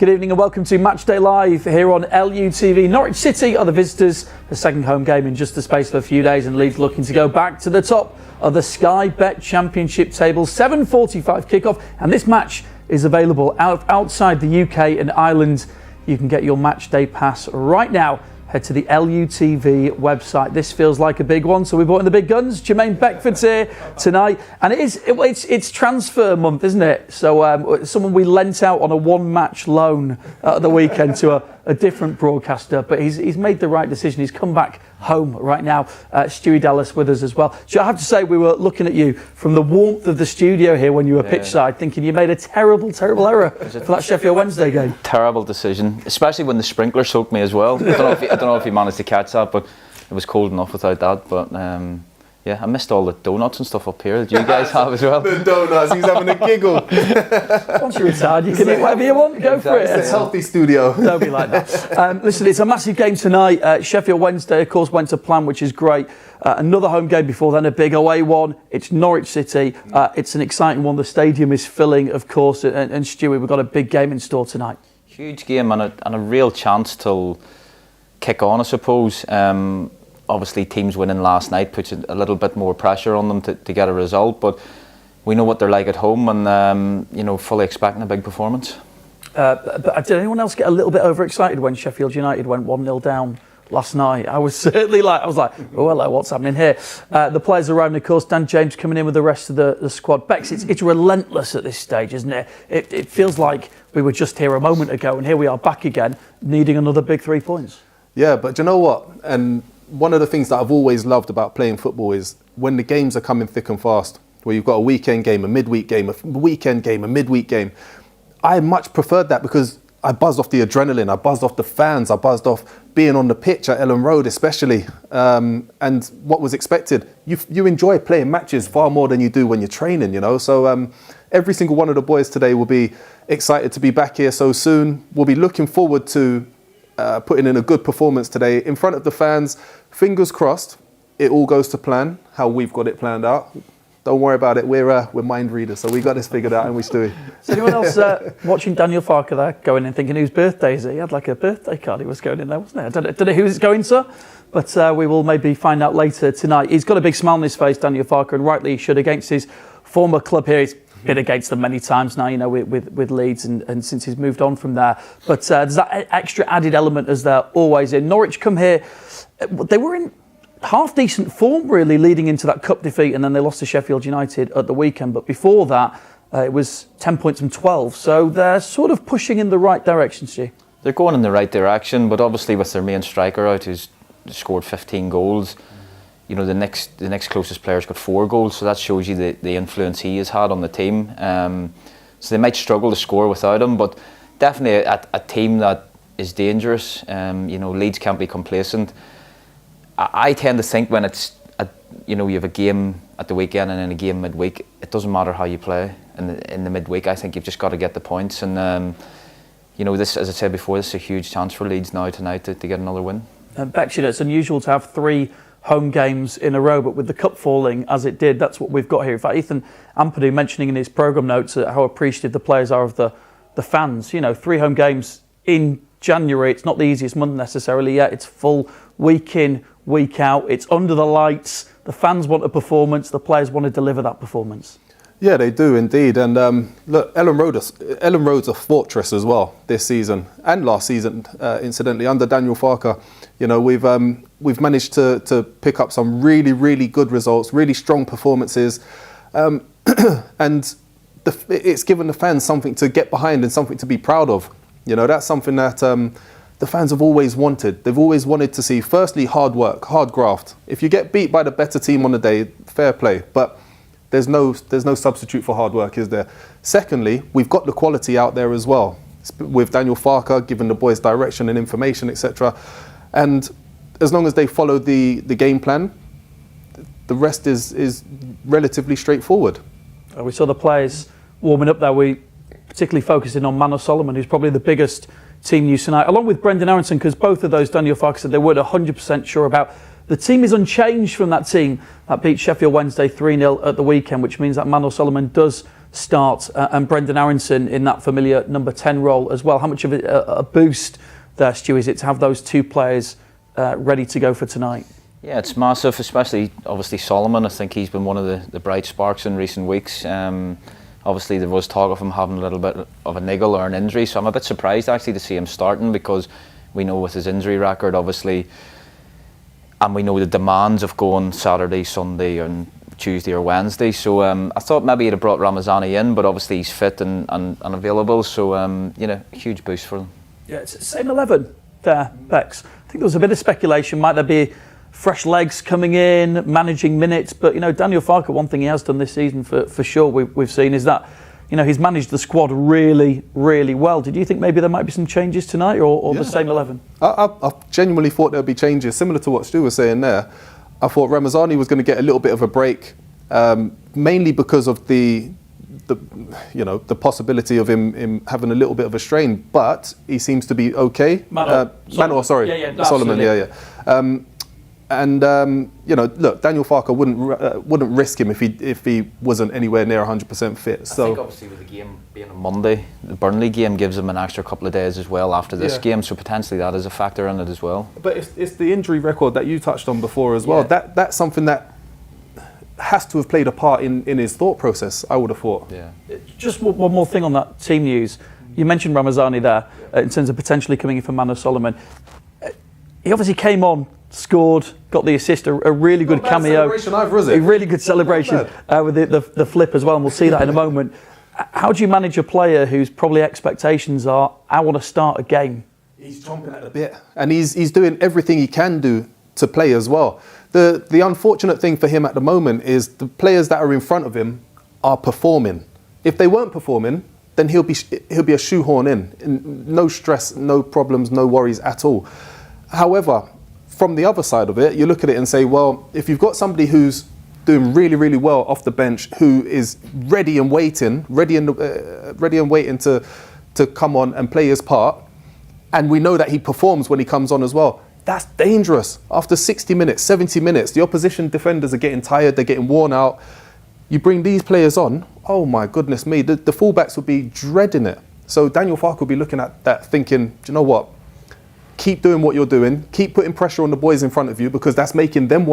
Good evening and welcome to Matchday Live here on LUTV. Norwich City are the visitors. The second home game in just the space of a few days, and Leeds looking to go back to the top of the Sky Bet Championship table. 7:45 kickoff, and this match is available outside the UK and Ireland. You can get your Matchday pass right now. Head to the LUTV website. This feels like a big one, so we brought in the big guns. Jermaine Beckford's here tonight, and it's transfer month, isn't it? So someone we lent out on a one-match loan at the weekend to a different broadcaster, but he's made the right decision. He's come back home right now. Stuart Dallas with us as well. So I have to say, we were looking at you from the warmth of the studio here when you were pitch side, thinking you made a terrible error for that Sheffield Wednesday game. Terrible decision, especially when the sprinkler soaked me as well. I don't know if you managed to catch that, but it was cold enough without that. But yeah, I missed all the donuts and stuff up here that you guys have as well. The donuts, he's having a giggle. Once you're inside, you can eat whatever you want. Go for it. It's a healthy studio. Don't be like that. Listen, it's a massive game tonight. Sheffield Wednesday, of course, went to plan, which is great. Another home game before then, a big away one. It's Norwich City. It's an exciting one. The stadium is filling, of course. And Stuart, we've got a big game in store tonight. Huge game and a real chance to kick on, I suppose. Obviously, teams winning last night puts a little bit more pressure on them to get a result, but we know what they're like at home, and fully expecting a big performance. But did anyone else get a little bit overexcited when Sheffield United went 1-0 down last night? I was certainly like, oh hello, what's happening here? The players arriving, of course. Dan James coming in with the rest of the squad. Bex, it's relentless at this stage, isn't it? It feels like we were just here a moment ago, and here we are back again, needing another big 3 points. Yeah, but do you know what? And one of the things that I've always loved about playing football is when the games are coming thick and fast, where you've got a weekend game, a midweek game, a weekend game, a midweek game. I much preferred that because I buzzed off the adrenaline, I buzzed off the fans, I buzzed off being on the pitch at Elland Road especially, and what was expected. You enjoy playing matches far more than you do when you're training, So every single one of the boys today will be excited to be back here so soon. We'll be looking forward to putting in a good performance today in front of the fans. Fingers crossed, it all goes to plan, how we've got it planned out. Don't worry about it, we're mind readers, so we got this figured out, and we Stewie. Is anyone else watching Daniel Farker there, going in thinking whose birthday is it? He had like a birthday card he was going in there, wasn't it? I don't know who it's going to, but we will maybe find out later tonight. He's got a big smile on his face, Daniel Farker, and rightly he should, against his former club here. He's been against them many times now, with Leeds and since he's moved on from there. But there's that extra added element as they're always in. Norwich come here, they were in half-decent form really leading into that cup defeat, and then they lost to Sheffield United at the weekend. But before that, it was 10 points from 12. So they're sort of pushing in the right direction, Stu. They're going in the right direction, but obviously with their main striker out who's scored 15 goals, the next closest player's got 4 goals, so that shows you the influence he has had on the team. So they might struggle to score without him, but definitely a team that is dangerous. Leeds can't be complacent. I tend to think when it's you have a game at the weekend and then a game midweek, it doesn't matter how you play in the midweek. I think you've just got to get the points, and this, as I said before, this is a huge chance for Leeds now tonight to get another win. And Bex, it's unusual to have 3 home games in a row, but with the cup falling as it did, that's what we've got here. In fact, Ethan Ampadu mentioning in his programme notes how appreciative the players are of the fans. 3 home games in January, it's not the easiest month necessarily yet. It's full week in, week out. It's under the lights. The fans want a performance. The players want to deliver that performance. Yeah, they do indeed. And look, Elland Road's a fortress as well this season and last season, incidentally, under Daniel Farker. We've managed to pick up some really, really good results, really strong performances, and it's given the fans something to get behind and something to be proud of. That's something that the fans have always wanted. They've always wanted to see, firstly, hard work, hard graft. If you get beat by the better team on the day, fair play. But there's no substitute for hard work, is there? Secondly, we've got the quality out there as well, with Daniel Farker giving the boys direction and information, etc. And as long as they follow the game plan, the rest is relatively straightforward. We saw the players warming up there. We particularly focusing on Manor Solomon, who's probably the biggest team news tonight, along with Brendan Aronson, because both of those Daniel Farker said they weren't 100% sure about. The team is unchanged from that team that beat Sheffield Wednesday 3-0 at the weekend, which means that Manor Solomon does start, and Brendan Aronson in that familiar number 10 role as well. How much of a boost there, Stu, is it to have those two players ready to go for tonight? Yeah, it's massive, especially obviously Solomon. I think he's been one of the bright sparks in recent weeks. Obviously there was talk of him having a little bit of a niggle or an injury, so I'm a bit surprised actually to see him starting, because we know with his injury record obviously, and we know the demands of going Saturday, Sunday and Tuesday or Wednesday, so I thought maybe he'd have brought Ramazani in, but obviously he's fit and available, so you know, a huge boost for them. Yeah, it's the same 11 there, Bex. I think there was a bit of speculation, might there be fresh legs coming in, managing minutes, but you know, Daniel Farke, one thing he has done this season for sure we've seen is that, you know, he's managed the squad really, really well. Did you think maybe there might be some changes tonight, or the same 11? I genuinely thought there would be changes, similar to what Stu was saying there. I thought Ramazani was going to get a little bit of a break, mainly because of the possibility of him having a little bit of a strain, but he seems to be okay. Solomon, you know, look, Daniel Farke wouldn't risk him if he wasn't anywhere near 100% fit. So I think obviously with the game being on Monday, the Burnley game gives him an extra couple of days as well after this game, so potentially that is a factor in it as well. But it's the injury record that you touched on before as well. That's something that has to have played a part in his thought process, I would have thought. Yeah. Just one more thing on that team news. You mentioned Ramazani there in terms of potentially coming in for Mano Solomon. He obviously came on, scored, got the assist, a really good cameo. A really good celebration with the flip as well, and we'll see that in a moment. How do you manage a player whose probably expectations are, I want to start a game? He's chomping at the bit, and he's doing everything he can do to play as well. The unfortunate thing for him at the moment is the players that are in front of him are performing. If they weren't performing, then he'll be a shoehorn in. No stress, no problems, no worries at all. However, from the other side of it, you look at it and say, well, if you've got somebody who's doing really, really well off the bench, who is ready and waiting to come on and play his part, and we know that he performs when he comes on as well, that's dangerous. After 60 minutes, 70 minutes, the opposition defenders are getting tired, they're getting worn out. You bring these players on, oh my goodness me, the fullbacks would be dreading it. So Daniel Farke will be looking at that thinking, do you know what? Keep doing what you're doing, keep putting pressure on the boys in front of you, because that's making them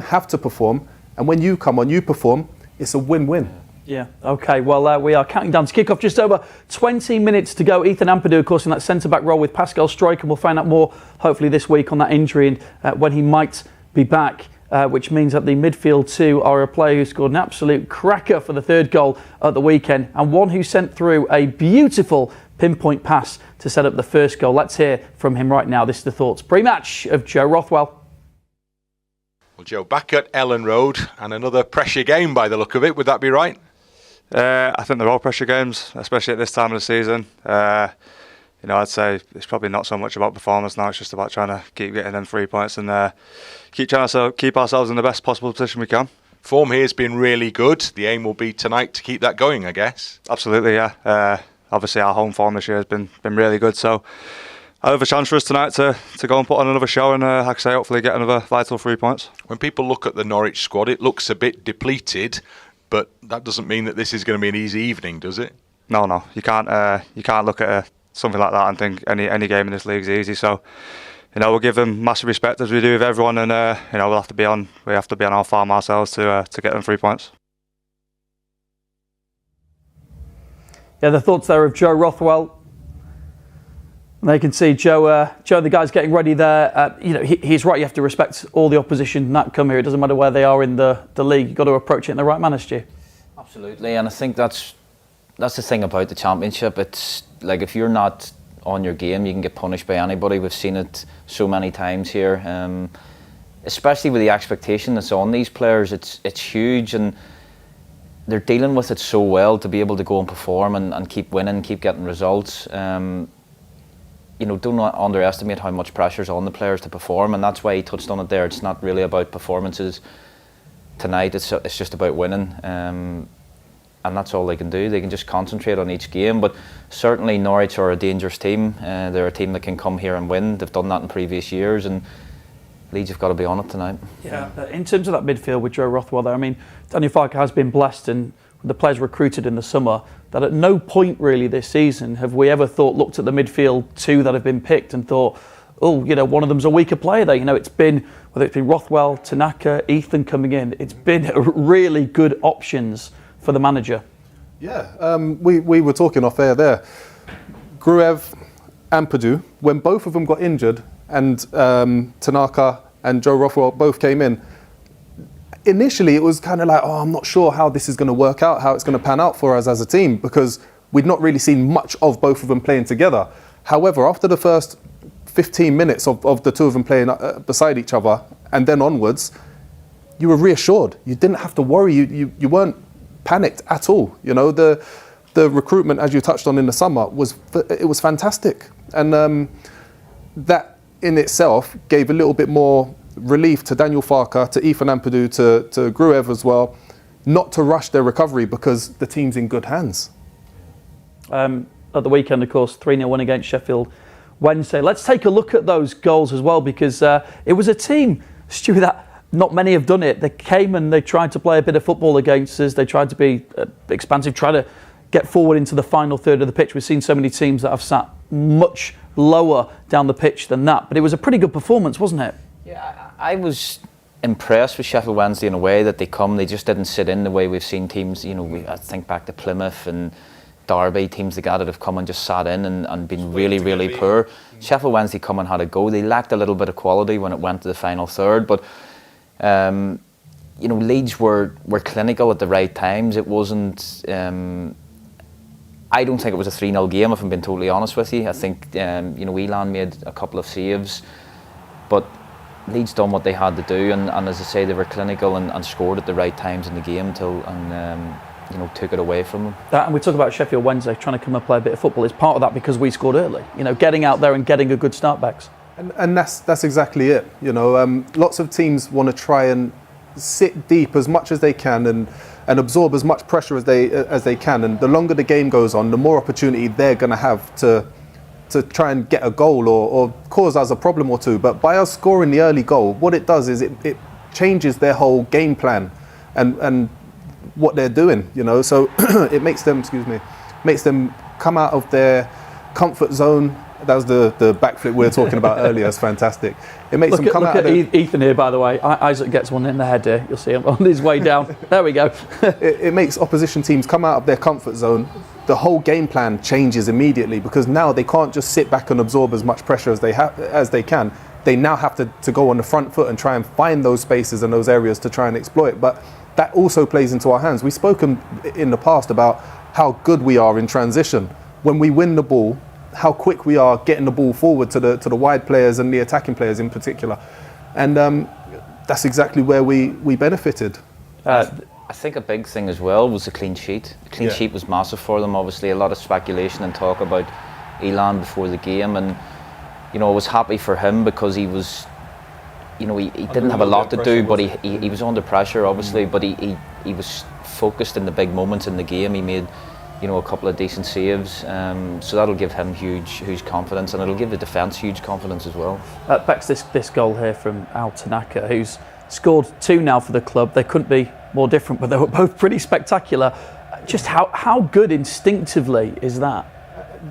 have to perform. And when you come on, you perform, it's a win-win. Yeah, okay, well, we are counting down to kick-off. Just over 20 minutes to go. Ethan Ampadu, of course, in that centre-back role with Pascal Struijk, and we'll find out more, hopefully, this week on that injury and when he might be back, which means that the midfield two are a player who scored an absolute cracker for the third goal at the weekend, and one who sent through a beautiful pinpoint pass to set up the first goal. Let's hear from him right now. This is the thoughts pre-match of Joe Rothwell. Well, Joe, back at Elland Road, and another pressure game by the look of it. Would that be right? I think they're all pressure games, especially at this time of the season. You know, I'd say it's probably not so much about performance now. It's just about trying to keep getting them 3 points and keep ourselves in the best possible position we can. Form here has been really good. The aim will be tonight to keep that going, I guess. Absolutely, yeah. Obviously, our home form this year has been really good. So, another chance for us tonight to go and put on another show and, like I say, hopefully get another vital 3 points. When people look at the Norwich squad, it looks a bit depleted, but that doesn't mean that this is going to be an easy evening, does it? No. You can't look at something like that and think any game in this league is easy. So, you know, we'll give them massive respect as we do with everyone, and you know, we have to be on our farm ourselves to get them 3 points. Yeah, the thoughts there of Joe Rothwell. And they can see Joe, the guy's getting ready there. You know, he's right. You have to respect all the opposition that come here. It doesn't matter where they are in the league. You've got to approach it in the right manner, Stu. Absolutely, and I think that's the thing about the Championship. It's like if you're not on your game, you can get punished by anybody. We've seen it so many times here, especially with the expectation that's on these players. It's huge, and they're dealing with it so well to be able to go and perform and keep winning, keep getting results. You know, do not underestimate how much pressure's on the players to perform, and that's why he touched on it there. It's not really about performances tonight. It's just about winning, and that's all they can do. They can just concentrate on each game. But certainly Norwich are a dangerous team. They're a team that can come here and win. They've done that in previous years, and Leeds have got to be on it tonight. Yeah, in terms of that midfield with Joe Rothwell there, I mean, Daniel Farke has been blessed, and the players recruited in the summer, that at no point really this season have we ever looked at the midfield two that have been picked and thought, oh, you know, one of them's a weaker player there. You know, it's been, whether it's been Rothwell, Tanaka, Ethan coming in, it's been really good options for the manager. Yeah, we were talking off air there. Gruev and Padu, when both of them got injured and Tanaka and Joe Rothwell both came in, initially it was kind of like, oh, I'm not sure how this is going to work out, how it's going to pan out for us as a team, because we'd not really seen much of both of them playing together. However, after the first 15 minutes of the two of them playing beside each other and then onwards, you were reassured. You didn't have to worry. You weren't panicked at all. You know, the recruitment, as you touched on in the summer, was fantastic, and that in itself gave a little bit more relief to Daniel Farker, to Ethan Ampadu, to Gruev as well, not to rush their recovery because the team's in good hands. At the weekend, of course, 3-0 win against Sheffield Wednesday. Let's take a look at those goals as well, because it was a team, Stuart, that not many have done it. They came and they tried to play a bit of football against us. They tried to be expansive, try to get forward into the final third of the pitch. We've seen so many teams that have sat much lower down the pitch than that. But it was a pretty good performance, wasn't it? Yeah, I was impressed with Sheffield Wednesday in a way that they just didn't sit in the way we've seen teams. You know, I think back to Plymouth and Derby, teams like that have come and just sat in and been really poor. Sheffield Wednesday come and had a go. They lacked a little bit of quality when it went to the final third, but you know, Leeds were clinical at the right times. It wasn't. I don't think it was a 3-0 game, if I'm being totally honest with you. I think you know, Elland made a couple of saves, but Leeds done what they had to do, and as I say, they were clinical and scored at the right times in the game you know, took it away from them. That, and we talk about Sheffield Wednesday trying to come and play a bit of football. It's part of that because we scored early. You know, getting out there and getting a good start backs. And that's exactly it. You know, lots of teams want to try and sit deep as much as they can and absorb as much pressure as they can. And the longer the game goes on, the more opportunity they're going to have to try and get a goal or cause us a problem or two. But by us scoring the early goal, what it does is it changes their whole game plan and what they're doing, you know. So it makes them come out of their comfort zone. That was the backflip we were talking about earlier. It's fantastic. It makes them come out of Look at Ethan here, by the way. Isaac gets one in the head here. You'll see him on his way down. There we go. It makes opposition teams come out of their comfort zone. The whole game plan changes immediately because now they can't just sit back and absorb as much pressure as they can. They now have to go on the front foot and try and find those spaces and those areas to try and exploit. But that also plays into our hands. We've spoken in the past about how good we are in transition. When we win the ball, how quick we are getting the ball forward to the wide players and the attacking players in particular. And that's exactly where we benefited. I think a big thing as well was the clean sheet. The clean sheet was massive for them. Obviously, a lot of speculation and talk about Elland before the game, and you know, I was happy for him because he was, you know, he didn't have a lot to do, but he was under pressure, obviously, but he was focused in the big moments in the game. He made, you know, a couple of decent saves, so that'll give him huge confidence, and it'll give the defence huge confidence as well. Beck's this goal here from Al Tanaka, who's scored 2 now for the club. They couldn't be more different, but they were both pretty spectacular. Just how good instinctively is that?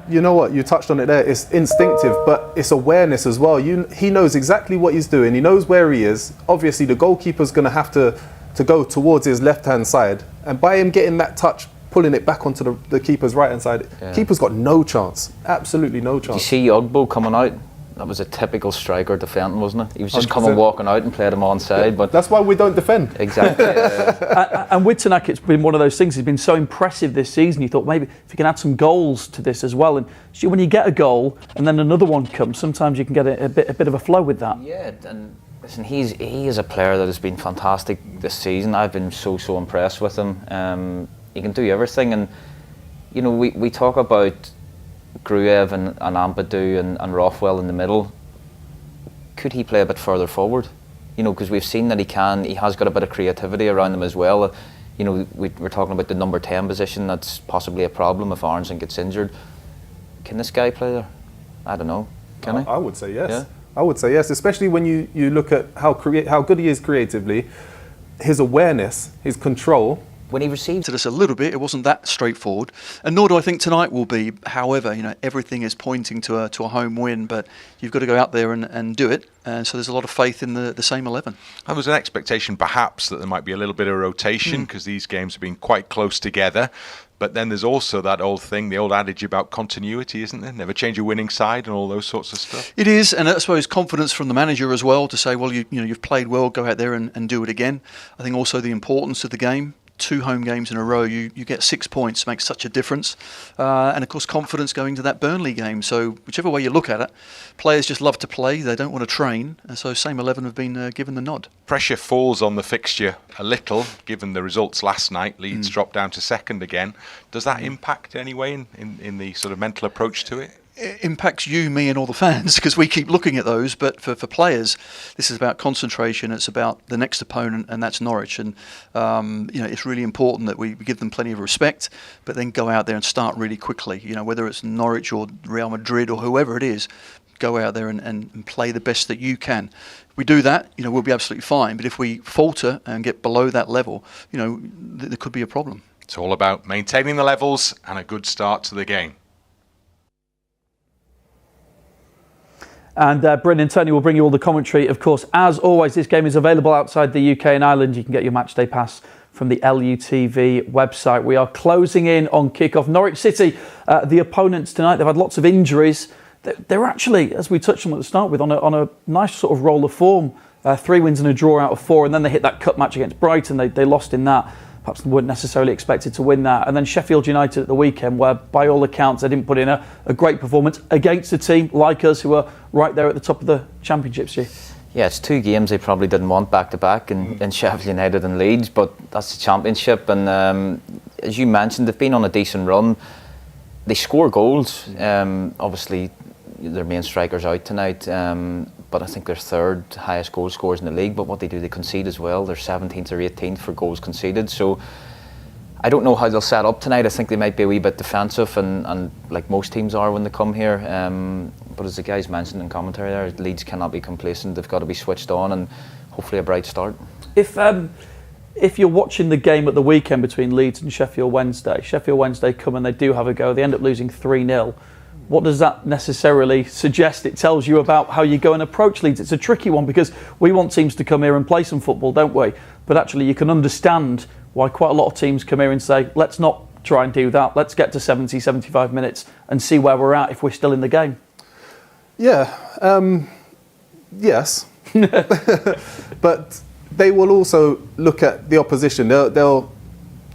You know what, you touched on it there. It's instinctive, but it's awareness as well. He knows exactly what he's doing. He knows where he is. Obviously, the goalkeeper's going to have to go towards his left-hand side, and by him getting that touch, pulling it back onto the keeper's right-hand side, keeper's got no chance. Absolutely no chance. You see Ugbo coming out? That was a typical striker defending, wasn't it? He was just 100%. Coming walking out and played him onside. But that's why we don't defend. Exactly. And with Tanaka, it's been one of those things. He's been so impressive this season. You thought maybe if you can add some goals to this as well. And when you get a goal and then another one comes, sometimes you can get a bit of a flow with that. Yeah, and listen, he is a player that has been fantastic this season. I've been so impressed with him. He can do everything, and you know, we talk about Gruev and Ampadu and Rothwell in the middle. Could he play a bit further forward? You know, because we've seen that he has got a bit of creativity around him as well. You know, we're talking about the number 10 position. That's possibly a problem if Arnson gets injured. Can this guy play there? I don't know. Can he? I would say yes. Yeah? I would say yes, especially when you look at how good he is creatively, his awareness, his control. when he received us a little bit, it wasn't that straightforward, and nor do I think tonight will be. However, everything is pointing to a home win, but you've got to go out there and do it. And so there's a lot of faith in the same 11. There was an expectation perhaps that there might be a little bit of rotation because these games have been quite close together. But then there's also that old thing, the old adage about continuity, isn't there? Never change a winning side and all those sorts of stuff. It is, and I suppose confidence from the manager as well to say, well, you've played well, go out there and do it again. I think also the importance of the game. 2 home games in a row, you get 6 points, makes such a difference. And of course, confidence going to that Burnley game. So whichever way you look at it, players just love to play, they don't want to train. And so same 11 have been given the nod. Pressure falls on the fixture a little, given the results last night. Leeds dropped down to second again. Does that impact anyway in the sort of mental approach to it? It impacts you, me and all the fans because we keep looking at those, but for players this is about concentration, it's about the next opponent, and that's Norwich, and it's really important that we give them plenty of respect, but then go out there and start really quickly, whether it's Norwich or Real Madrid or whoever it is, go out there and play the best that you can. If we do that, we'll be absolutely fine, but if we falter and get below that level, there could be a problem. It's all about maintaining the levels and a good start to the game. And Brendan and Tony will bring you all the commentary. Of course, as always, this game is available outside the UK and Ireland. You can get your Matchday pass from the LUTV website. We are closing in on kick-off. Norwich City, the opponents tonight, they've had lots of injuries. They're actually, as we touched on at the start with, on a nice sort of roll of form. 3 wins and a draw out of 4, and then they hit that cup match against Brighton. They lost in that. Perhaps they weren't necessarily expected to win that. And then Sheffield United at the weekend, where by all accounts they didn't put in a great performance against a team like us who are right there at the top of the Championship, Stu. Yeah, it's 2 games they probably didn't want back-to-back in Sheffield United and Leeds, but that's the Championship. And as you mentioned, they've been on a decent run. They score goals. Obviously, their main striker's out tonight. But I think they're 3rd highest goal scorers in the league. But what they do, they concede as well. They're 17th or 18th for goals conceded. So I don't know how they'll set up tonight. I think they might be a wee bit defensive, and like most teams are when they come here. But as the guys mentioned in commentary there, Leeds cannot be complacent. They've got to be switched on, and hopefully a bright start. If you're watching the game at the weekend between Leeds and Sheffield Wednesday come and they do have a go. They end up losing 3-0. What does that necessarily suggest? It tells you about how you go and approach Leeds. It's a tricky one because we want teams to come here and play some football, don't we? But actually you can understand why quite a lot of teams come here and say, let's not try and do that. Let's get to 70, 75 minutes and see where we're at if we're still in the game. Yeah, yes. But they will also look at the opposition. They'll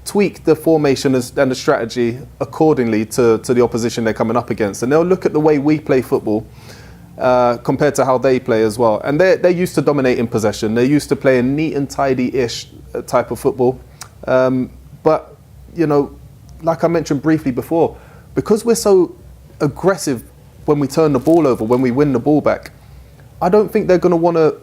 tweak the formation and the strategy accordingly to the opposition they're coming up against. And they'll look at the way we play football compared to how they play as well. And they're used to dominating possession. They're used to playing neat and tidy-ish type of football. But, like I mentioned briefly before, because we're so aggressive when we turn the ball over, when we win the ball back, I don't think they're going to want to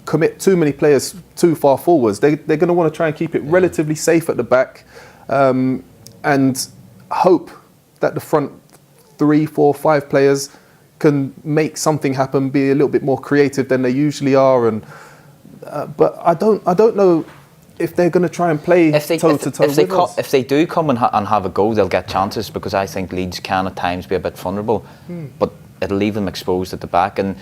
commit too many players too far forwards. They're going to want to try and keep it relatively safe at the back and hope that the front 3, 4, 5 players can make something happen, be a little bit more creative than they usually are. And but I don't know if they're going to try and play toe-to-toe with us. If they do come and have a go, they'll get chances, because I think Leeds can at times be a bit vulnerable, but it'll leave them exposed at the back. And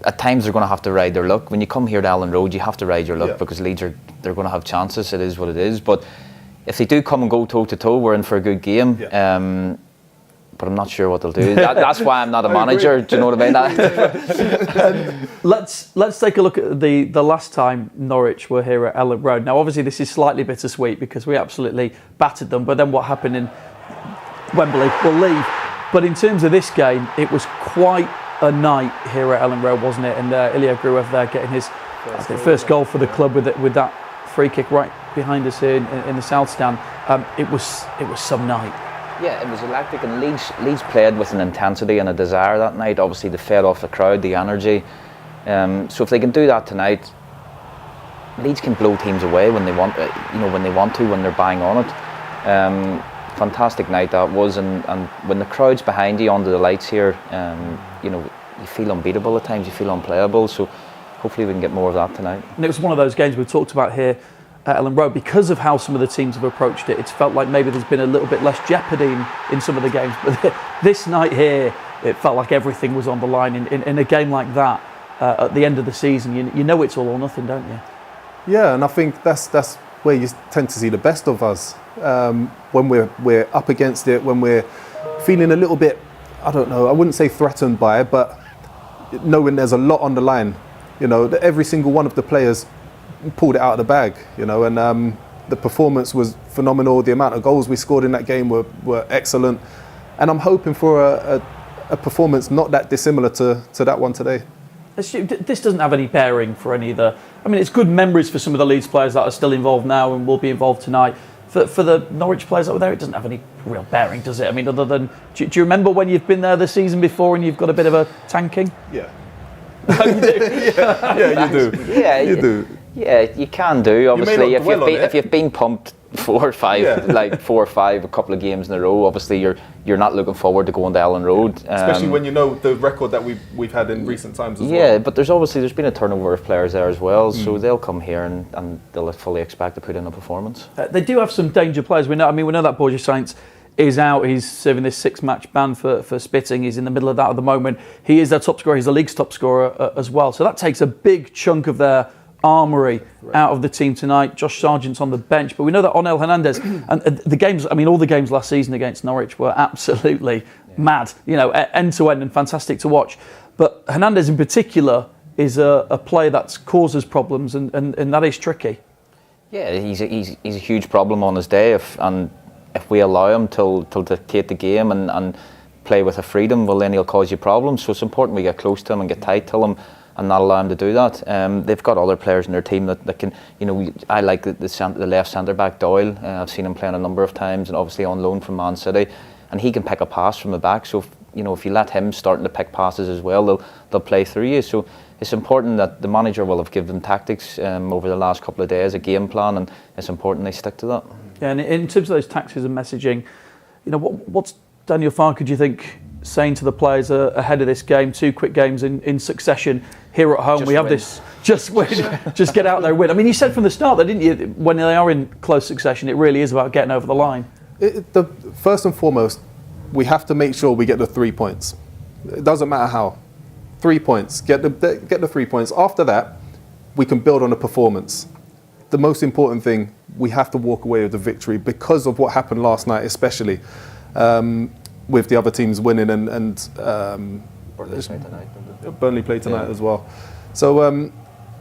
at times they're going to have to ride their luck. When you come here to Elland Road, you have to ride your luck, because Leeds they're going to have chances. It is what it is. But if they do come and go toe-to-toe, we're in for a good game. But I'm not sure what they'll do. That's why I'm not a manager. Do you know what I mean? Let's take a look at the last time Norwich were here at Elland Road. Now, obviously, this is slightly bittersweet because we absolutely battered them. But then what happened in Wembley, we'll leave. But in terms of this game, it was quite a night here at Elland Road, wasn't it? And Ilya Gruev there getting his first goal for the club with that free kick right behind us here in the south stand. It was some night. Yeah, it was electric, and Leeds played with an intensity and a desire that night. Obviously, they fed off the crowd, the energy. So if they can do that tonight, Leeds can blow teams away when they want, when they're bang on it. Fantastic night that was, and when the crowd's behind you under the lights here, you feel unbeatable at times. You feel unplayable. So hopefully we can get more of that tonight. And it was one of those games we've talked about here at Elland Road, because of how some of the teams have approached it, it's felt like maybe there's been a little bit less jeopardy in some of the games. But this night here, it felt like everything was on the line in a game like that. At the end of the season, you know it's all or nothing, don't you? Yeah, and I think that's where you tend to see the best of us, when we're up against it, when we're feeling a little bit, I don't know, I wouldn't say threatened by it, but knowing there's a lot on the line. You know, that every single one of the players pulled it out of the bag, you know, and the performance was phenomenal. The amount of goals we scored in that game were excellent, and I'm hoping for a performance not that dissimilar to that one today. This doesn't have any bearing for any of the... I mean, it's good memories for some of the Leeds players that are still involved now and will be involved tonight. For the Norwich players that were there, it doesn't have any real bearing, does it? I mean, other than... Do you remember when you've been there the season before and you've got a bit of a tanking? Yeah. You do? Yeah, you do. Yeah, you do. Yeah, you can do. Obviously, if you've been pumped 4 or 5, like 4 or 5, a couple of games in a row, obviously you're not looking forward to going to Elland Road. Especially when you know the record that we've had in recent times as well. Yeah, but there's been a turnover of players there as well, so they'll come here and they'll fully expect to put in a performance. They do have some danger players. We know that Borja Sainz is out. He's serving this 6-match ban for spitting. He's in the middle of that at the moment. He is their top scorer. He's the league's top scorer as well. So that takes a big chunk of their armoury out of the team tonight. Josh Sargent's on the bench, but we know that Onel Hernandez and the games. I mean, all the games last season against Norwich were absolutely mad. You know, end to end and fantastic to watch. But Hernandez in particular is a player that causes problems, and that is tricky. Yeah, he's a huge problem on his day, if we allow him to dictate the game and play with a freedom, well then he'll cause you problems. So it's important we get close to him and get tight to him and not allow him to do that. They've got other players in their team that can, you know, I like the left centre back Doyle. I've seen him playing a number of times, and obviously on loan from Man City, and he can pick a pass from the back. So if you let him starting to pick passes as well, they'll play through you. So it's important that the manager will have given them tactics over the last couple of days, a game plan, and it's important they stick to that. Yeah, and in terms of those tactics and messaging, what's Daniel Farke, do you think, saying to the players ahead of this game, 2 quick games in succession here at home? Just we have win. This, just win, just get out there and win. I mean, you said from the start, though, didn't you, when they are in close succession, it really is about getting over the line. First and foremost, we have to make sure we get the 3 points. It doesn't matter how. 3 points. Get the 3 points. After that, we can build on the performance. The most important thing, we have to walk away with the victory because of what happened last night, especially with the other teams winning and Burnley play tonight as well. So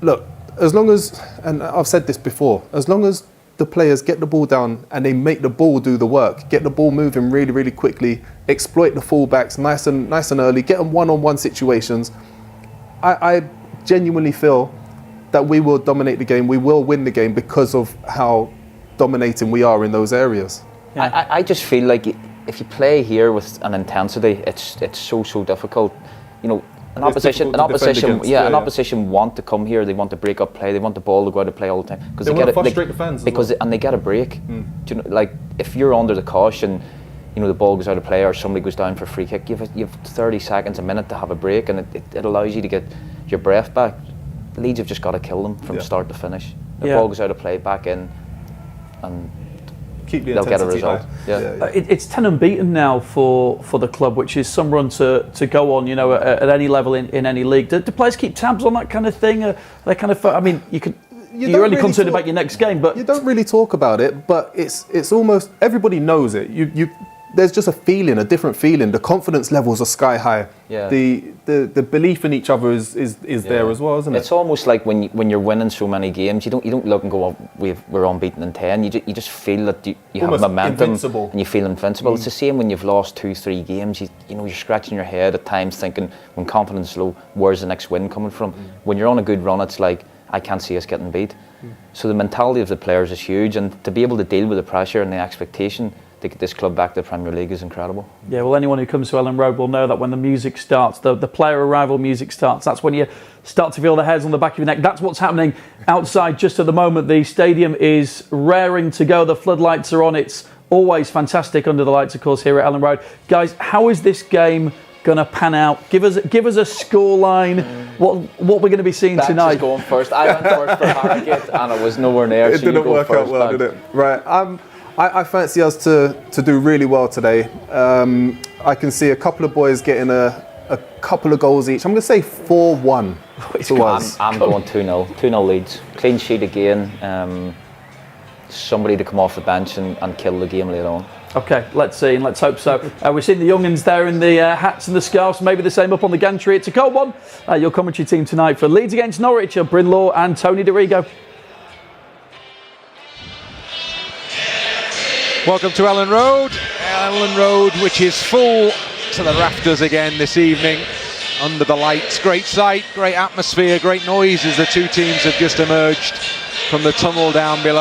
look, as long as, and I've said this before, as long as the players get the ball down and they make the ball do the work, get the ball moving really, really quickly, exploit the fullbacks nice and early, get them one-on-one situations, I genuinely feel that we will dominate the game, we will win the game because of how dominating we are in those areas. Yeah. I just feel like if you play here with an intensity, it's so difficult. An opposition want to come here. They want to break up play. They want the ball to go out to play all the time because they want to frustrate the fans and they get a break. Do you know, like if you're under the caution, the ball goes out of play or somebody goes down for a free kick. You have 30 seconds, a minute to have a break, and it allows you to get your breath back. Leeds have just got to kill them from start to finish. The ball goes out of play, back in, and keep the they'll get a result. Yeah. It's 10 unbeaten now for the club, which is some run to go on. At any level in any league. Do players keep tabs on that kind of thing? They kind of. I mean, you're only concerned about your next game, but you don't really talk about it. But it's almost everybody knows it. There's just a different feeling. The confidence levels are sky high. Yeah. The belief in each other is there as well, isn't it? It's almost like when you're winning so many games, you don't look and go, oh, we're unbeaten in 10. You just feel that you have momentum invincible. And you feel invincible. It's the same when you've lost 2-3 games. You're scratching your head at times, thinking when confidence is low, where's the next win coming from? When you're on a good run, it's like I can't see us getting beat. So the mentality of the players is huge, and to be able to deal with the pressure and the expectation to get this club back to the Premier League is incredible. Yeah, well, anyone who comes to Elland Road will know that when the music starts, the player arrival music starts, that's when you start to feel the hairs on the back of your neck. That's what's happening outside just at the moment. The stadium is raring to go. The floodlights are on. It's always fantastic under the lights, of course, here at Elland Road. Guys, how is this game going to pan out? Give us a scoreline. What we're going to be seeing Beck's tonight? is going first. I went first for Harrogate, and it was nowhere near. It didn't work out well, did it? Right. I fancy us to do really well today. I can see a couple of boys getting a couple of goals each. I'm going to say 4-1 to us. I'm going 2-0. 2-0 Leeds. Clean sheet again. Somebody to come off the bench and kill the game later on. Okay, let's see and let's hope so. We're seeing the young'uns there in the hats and the scarves, maybe the same up on the gantry. It's a cold one. Your commentary team tonight for Leeds against Norwich are Bryn Law and Tony DeRigo. Welcome to Elland Road. Elland Road, which is full to the rafters again this evening under the lights. Great sight, great atmosphere, great noise as the two teams have just emerged from the tunnel down below.